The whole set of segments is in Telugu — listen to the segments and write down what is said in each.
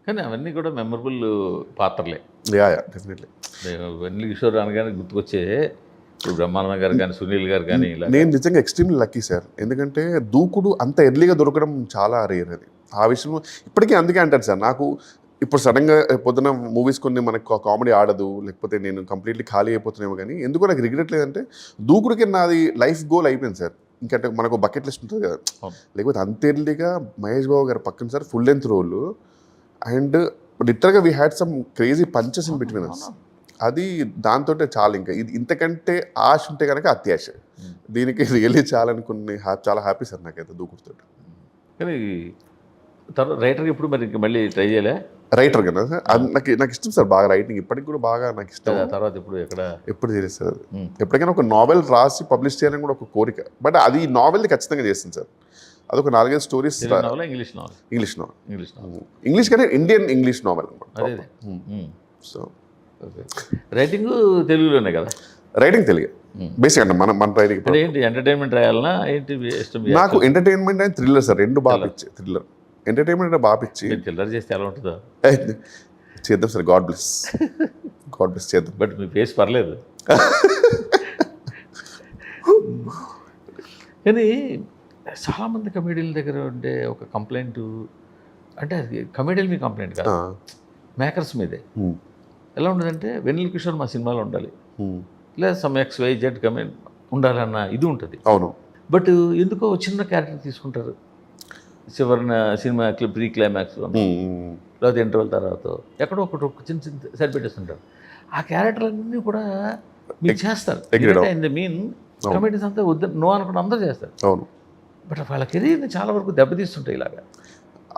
కానీ అవన్నీ కూడా మెమరబుల్ పాత్రలే. Yeah definitely. వెన్నెల కిషోర్ అనగానే గుర్తుకొచ్చే ఇప్పుడు బ్రహ్మానందం గారు కానీ సునీల్ గారు కానీ ఇలా. నేను నిజంగా ఎక్స్ట్రీమ్లీ లక్కీ సార్. ఎందుకంటే దూకుడు అంత ఎర్లీగా దొరకడం చాలా రేర్ అది. ఆ విషయంలో ఇప్పటికీ అందుకే అంటారు సార్, నాకు ఇప్పుడు సడన్గా పొద్దున మూవీస్ కొన్ని మనకు కామెడీ ఆడదు, లేకపోతే నేను కంప్లీట్లీ ఖాళీ అయిపోతున్నామో, కానీ ఎందుకో నాకు రిగ్రెట్ లేదంటే దూకుడికి నాది లైఫ్ గోల్ అయిపోయింది సార్. ఇంకంటే మనకు బకెట్ లిస్ట్ ఉంటుంది కదా, లేకపోతే అంత ఎర్లీగా మహేష్ బాబు గారు పక్కన sir full length role, and లిటరల్గా we had some crazy punches in between us. అది దాంతో చాలా ఇంకా ఇది ఇంతకంటే ఆశ ఉంటే కనుక అత్యాశ. దీనికి రియల్లీ చాలా అనుకుని చాలా హ్యాపీ సార్ నాకైతే దూకుడుతో. కానీ తర్వాత రైటర్కి ఇప్పుడు మరి మళ్ళీ ట్రై చేయలే? రైటర్ కదా సార్, నాకు ఇష్టం సార్ బాగా రైటింగ్, ఇప్పటికి కూడా బాగా నాకు ఇష్టం. తర్వాత ఇప్పుడు ఎప్పుడు చేయలేదు సార్. ఎప్పటికైనా ఒక నావెల్ రాసి పబ్లిష్ చేయాలని కూడా ఒక కోరిక, బట్ అది నావెల్ని ఖచ్చితంగా చేస్తుంది సార్. అదొక 4-5 స్టోరీస్. English novel? ఇంగ్లీష్ కానీ ఇండియన్ ఇంగ్లీష్ నావెల్ అనమాట. సో రైటింగ్ తెలుగులోనే కదా? రైటింగ్ తెలుగు బేసిక్ అంటే మన రైటింగ్ ఏంటి ఎంటర్టైన్మెంట్ రాయాలన్నా ఏంటి ఇష్టం? నాకు ఎంటర్టైన్మెంట్ అండ్ థ్రిల్లర్ సార్, రెండు బాగా పిచ్చి. థ్రిల్లర్ ఎంటర్టైన్మెంట్ అంటే బాగా పిచ్చి. థ్రిల్లర్ చేస్తే ఎలా ఉంటుందో చేద్దాం సార్, గాడ్ బ్లెస్ చేద్దాం. బట్ మీ ఫేస్ పర్లేదు. కానీ చాలామంది కమెడియన్ల దగ్గర ఉండే ఒక కంప్లైంట్ అంటే అది కమెడియన్ మీ కంప్లైంట్ కాదు, మేకర్స్ మీదే. ఎలా ఉండదంటే వెన్నెల కిషోర్ మా సినిమాలో ఉండాలి, లేదా సమ్ XYZ కమెంట్ ఉండాలన్న ఇది ఉంటుంది. అవును. బట్ ఎందుకో చిన్న క్యారెక్టర్ తీసుకుంటారు చివరిన సినిమా ప్రీ క్లైమాక్స్ లేకపోతే ఇంటర్వెల్ తర్వాత ఎక్కడో ఒక చిన్న చిన్న సరిపెట్టేస్తుంటారు. ఆ క్యారెక్టర్లన్నీ కూడా మీరు చేస్తారు. ఇన్ ద మీన్ కమెడీస్ అంతా వద్దు నో అనుకుంటే అందరూ చేస్తారు. అవును. బట్ వాళ్ళ కెరీర్ని చాలా వరకు దెబ్బతీస్తుంటాయి ఇలాగా.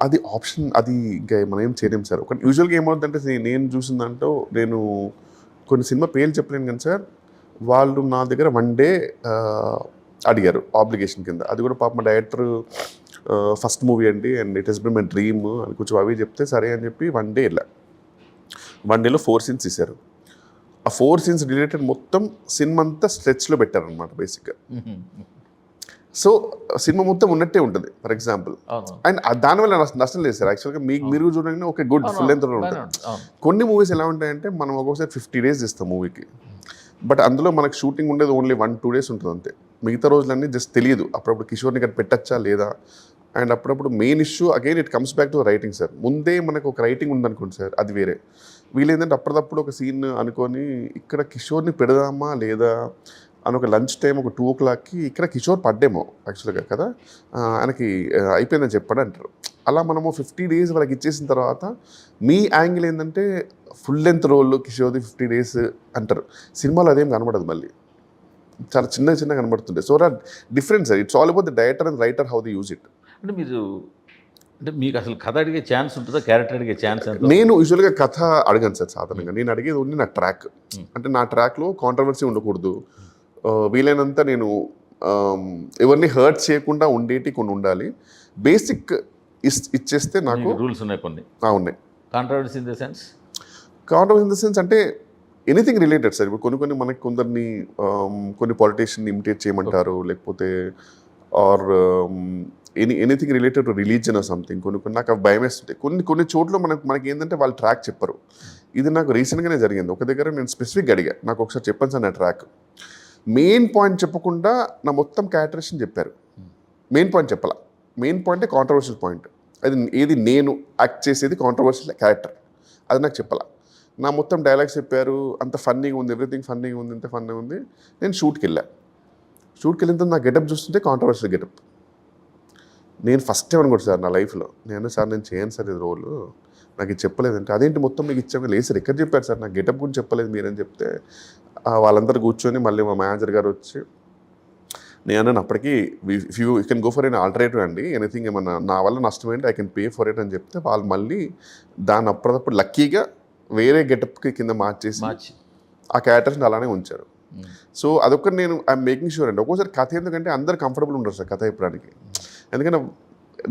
అది ఆప్షన్, అది ఇంకా మనం ఏం చేయలేం సార్. ఒక యూజువల్గా ఏమవుతుందంటే నేను చూసిందంటూ నేను కొన్ని సినిమా పేర్లు చెప్పలేను కానీ సార్, వాళ్ళు నా దగ్గర 1 డే అడిగారు ఆబ్లిగేషన్ కింద. అది కూడా పాప మా డైరెక్టర్ ఫస్ట్ మూవీ అండి and it has bin my dream అని కొంచెం అవి చెప్తే సరే అని చెప్పి 1 డే వెళ్ళా. 1 డేలో 4 సీన్స్ ఇచ్చారు. ఆ 4 సీన్స్ రిలేటెడ్ మొత్తం సినిమా అంతా స్ట్రెచ్లో పెట్టారనమాట బేసిక్గా. సో సినిమా మొత్తం ఉన్నట్టే ఉంటుంది ఫర్ ఎగ్జాంపుల్. అండ్ దానివల్ల నష్టం లేదు సార్. యాక్చువల్గా మీరు చూడండి ఒక గుడ్ ఫుల్ లెంత్ ఉంటుంది. కొన్ని మూవీస్ ఎలా ఉంటాయంటే మనం ఒక్కొక్కసారి 50 days ఇస్తాం మూవీకి, బట్ అందులో మనకు షూటింగ్ ఉండేది ఓన్లీ 1-2 days ఉంటుంది అంతే. మిగతా రోజులన్నీ జస్ట్ తెలియదు అప్పుడప్పుడు కిషోర్ని ఇక్కడ పెట్టచ్చా లేదా. అండ్ అప్పుడప్పుడు main issue again it comes back to writing sir. ముందే మనకు ఒక రైటింగ్ ఉందనుకోండి సార్, అది వేరే. వీళ్ళేంటంటే అప్పటికప్పుడు ఒక సీన్ అనుకొని ఇక్కడ కిషోర్ని పెడదామా లేదా అని ఒక లంచ్ టైం ఒక 2 o'clockకి ఇక్కడ కిషోర్ పడ్డేమో యాక్చువల్గా కదా, ఆయనకి అయిపోయిందని చెప్పాడు అంటారు. అలా మనము 50 days వాళ్ళకి ఇచ్చేసిన తర్వాత మీ యాంగిల్ ఏంటంటే ఫుల్ లెంత్ రోల్ కిషోర్ది 50 days అంటారు. సినిమాలో అదేం కనబడదు, మళ్ళీ చాలా చిన్న కనబడుతుండే. So difference sir. It's all about the director and writer how they use it. అంటే మీకు అసలు కథ అడిగే ఛాన్స్ ఉంటుందా, క్యారెక్టర్ అడిగే ఛాన్స్? నేను యూజువల్గా కథ అడగాను సార్ సాధారణంగా. నేను అడిగేది ఓన్లీ నా ట్రాక్. అంటే నా ట్రాక్లో కాంట్రవర్సీ ఉండకూడదు, వీలైనంత నేను ఎవరిని హర్ట్ చేయకుండా ఉండేటి కొన్ని ఉండాలి. బేసిక్ ఇచ్చేస్తే నాకు రూల్స్ ఉన్నాయి కొన్ని. ఉన్నాయి. కాంట్రవర్సీ ఇన్ ద సెన్స్ అంటే ఎనీథింగ్ రిలేటెడ్ సార్. ఇప్పుడు కొన్ని మనకి కొందరిని కొన్ని పాలిటీషియన్ ఇమిటేట్ చేయమంటారు, లేకపోతే or anything related to religion or something. కొన్ని నాకు అవి భయం వేస్తుంటాయి. కొన్ని చోట్ల మనకి ఏంటంటే వాళ్ళు ట్రాక్ చెప్పరు. ఇది నాకు రీసెంట్గానే జరిగింది. ఒక దగ్గర నేను స్పెసిఫిక్గా అడిగా, నాకు ఒకసారి చెప్పండి సార్ నా ట్రాక్. మెయిన్ పాయింట్ చెప్పకుండా నా మొత్తం క్యారెక్టరేషన్ చెప్పారు. మెయిన్ పాయింట్ చెప్పాల. మెయిన్ పాయింటే కాంట్రవర్షియల్ పాయింట్. అది ఏది నేను యాక్ట్ చేసేది కాంట్రవర్షియల్ క్యారెక్టర్, అది నాకు చెప్పాల. నా మొత్తం డైలాగ్స్ చెప్పారు, అంత ఫన్నీగా ఉంది, ఎవ్రీథింగ్ ఫన్నీగా ఉంది, ఇంత ఫన్నీగా ఉంది. నేను షూట్కి వెళ్ళిన తర్వాత నా గెటప్ చూస్తుంటే కాంట్రవర్షియల్ గెటప్. నేను ఫస్ట్ టైం అనుకోండి సార్ నా లైఫ్లో, సార్ నేను చేయను సార్ ఇది రోల్, నాకు ఇది చెప్పలేదంటే అదేంటి మొత్తం మీకు ఇచ్చాము. లేదు సార్ ఎక్కడ చెప్పారు సార్, నాకు గెటప్ గురించి చెప్పలేదు మీరని చెప్తే వాళ్ళందరూ కూర్చొని మళ్ళీ మా మేనేజర్ గారు వచ్చి నేను అప్పటికి if you can go for an alternative అండి, ఎనీథింగ్ ఏమన్నా నా వల్ల నష్టమేంటి I can pay for it అని చెప్తే వాళ్ళు మళ్ళీ దాన్ని అప్పటికప్పుడు లక్కీగా వేరే గెటప్కి కింద మార్చేసి ఆ క్యారెక్టర్స్ని అలానే ఉంచారు. సో అదొకటి నేను ఐఎమ్ మేకింగ్ షూర్ అండి. ఒక్కోసారి కథ ఎందుకంటే అందరు కంఫర్టబుల్ ఉండరు సార్ కథ చెప్పడానికి. ఎందుకంటే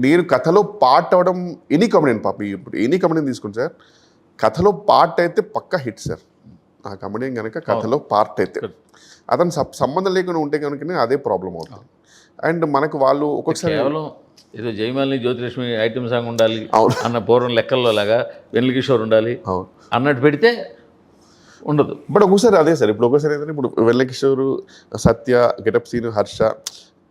నేను కథలో పార్ట్ అవడం ఎనీ కమెడియన్ ఇప్పుడు ఎనీ కమెడియన్ తీసుకోండి సార్, కథలో పార్ట్ అయితే పక్కా హిట్ సార్. ఆ కమెడియన్ కనుక కథలో పార్ట్ అయితే అతను సంబంధం లేకుండా ఉంటే కనుక అదే ప్రాబ్లం అవుతుంది. అండ్ మనకు వాళ్ళు ఒక్కొక్కసారి ఏదో జయమాలిని జ్యోతిలక్ష్మి ఐటమ్ సాంగ్ ఉండాలి అవును. అన్న పూర్వం లెక్కల్లో లాగా వెన్నెల కిషోర్ ఉండాలి అవును. అన్నట్టు పెడితే ఉండదు. బట్ ఒకసారి అదే సార్, ఇప్పుడు ఒకసారి ఏంటంటే ఇప్పుడు వెల్లకిషోరు, సత్య, గెటప్ సీను, హర్ష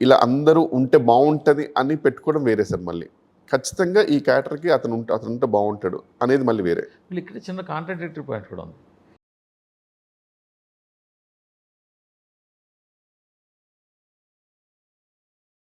ఇలా అందరూ ఉంటే బాగుంటుంది అని పెట్టుకోవడం వేరే సార్. మళ్ళీ ఖచ్చితంగా ఈ క్యారెక్టర్కి అతను ఉంటే బాగుంటాడు అనేది మళ్ళీ వేరే. వీళ్ళు ఇక్కడ చిన్న కాంట్రాడిక్టరీ పాయింట్ కూడా ఉంది.